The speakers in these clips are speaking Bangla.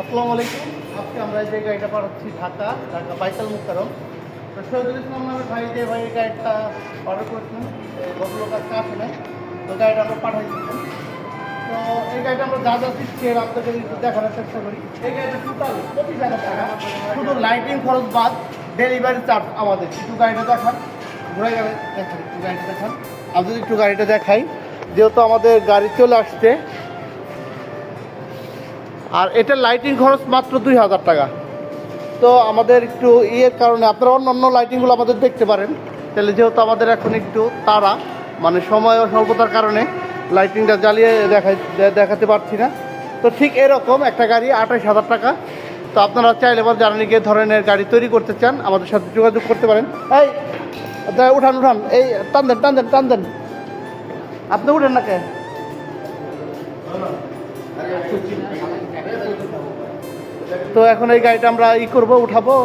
আসসালামু আলাইকুম। আজকে আমরা যে গাড়িটা পাঠাচ্ছি ঢাকা বাইতুল মুকাররম। তো শহীদুল ইসলাম নামের ভাই যে ভাই এই গাড়িটা অর্ডার করেছিলেন, ভদ্রলোক আজকে আসে নাই, তো গাড়িটা আমরা পাঠাই দিচ্ছেন। তো এই গাড়িটা আমরা যা যা শিখছি আপনাদের একটু দেখানোর চেষ্টা করি। এই গাড়িটা টোটাল 25,000 টাকা, শুধু লাইটিং খরচ বাদ ডেলিভারি চার্জ আমাদের। একটু গাড়িটা দেখান, ঘুরে গেলে দেখেন, একটু গাড়িটা দেখান। আমি যদি একটু গাড়িটা দেখাই, যেহেতু আমাদের গাড়ি চলে আসছে, আর এটার লাইটিং খরচ মাত্র 2,000 টাকা। তো আমাদের একটু ইয়ের কারণে আপনারা অন্য লাইটিংগুলো আমাদের দেখতে পারেন। তাহলে যেহেতু আমাদের এখন একটু তাড়া, মানে সময় ও স্বল্পতার কারণে লাইটিংটা জ্বালিয়ে দেখাতে পারছি না। তো ঠিক এরকম একটা গাড়ি 28,000 টাকা। তো আপনারা চাইলে বা যারা নিয়ে ধরনের গাড়ি তৈরি করতে চান আমাদের সাথে যোগাযোগ করতে পারেন। এই উঠান, এই টান দেন, আপনি উঠেন না কে? তো এখন এই গাড়িটা আমরা করবো, উঠাবো।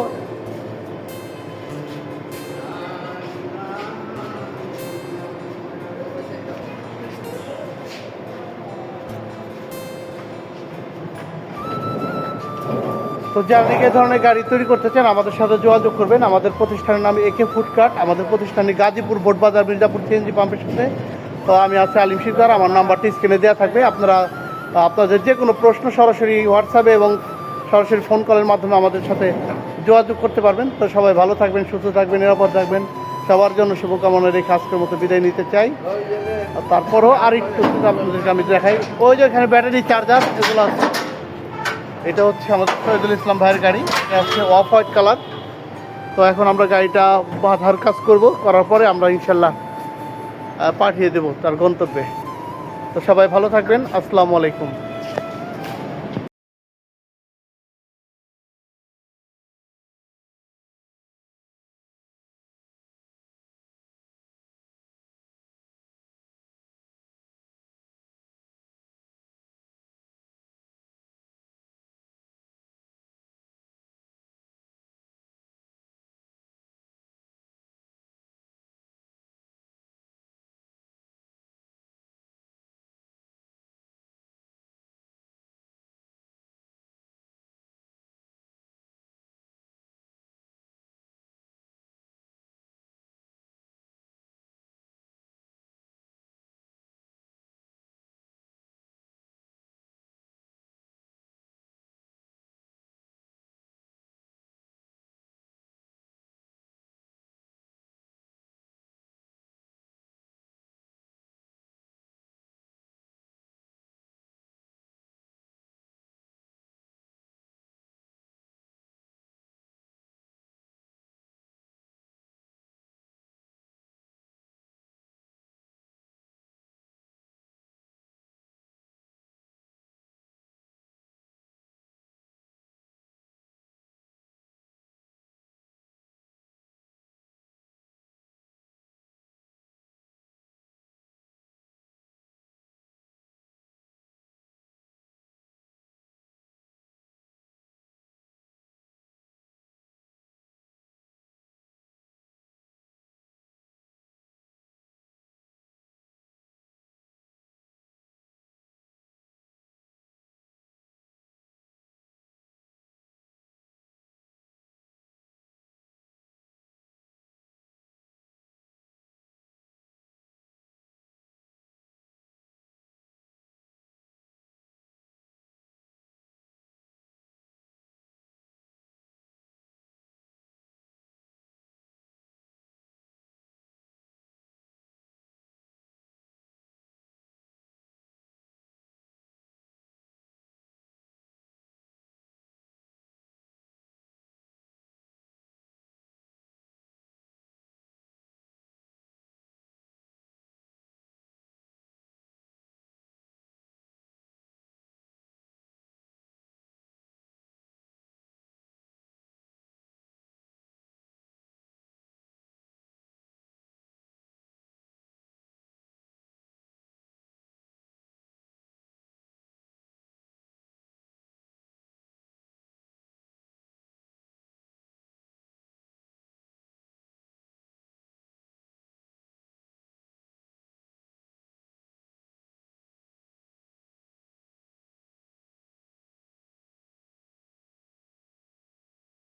তো যারা এই ধরনের গাড়ি তৈরি করতে চান আমাদের সাথে যোগাযোগ করবেন। আমাদের প্রতিষ্ঠানের নাম একে ফুডকার্ট। আমাদের প্রতিষ্ঠানে গাজীপুর বোটবাজার মির্জাপুর সিএনজি পাম্পের সাথে। তো আমি আছি আলিম শিকদার, আমার নাম্বারটি স্ক্রিনে দেওয়া থাকবে। আপনাদের যে কোনো প্রশ্ন সরাসরি হোয়াটসঅ্যাপে এবং সরাসরি ফোন কলের মাধ্যমে আমাদের সাথে যোগাযোগ করতে পারবেন। তো সবাই ভালো থাকবেন, সুস্থ থাকবেন, নিরাপদ থাকবেন। সবার জন্য শুভকামনা রেখে আজকের মতো বিদায় নিতে চাই। তারপরও আর একটু আপনাদেরকে আমি দেখাই, ওই যে এখানে ব্যাটারি চার্জার এগুলো আছে। এটা হচ্ছে আমাদের শহীদুল ইসলাম ভাইয়ের গাড়ি, এটা হচ্ছে অফ হোয়াইট কালার। তো এখন আমরা গাড়িটা বাঁধার কাজ করার পরে আমরা ইনশাল্লাহ পাঠিয়ে দেব তার গন্তব্যে। তো সবাই ভালো থাকবেন। আসসালামু আলাইকুম।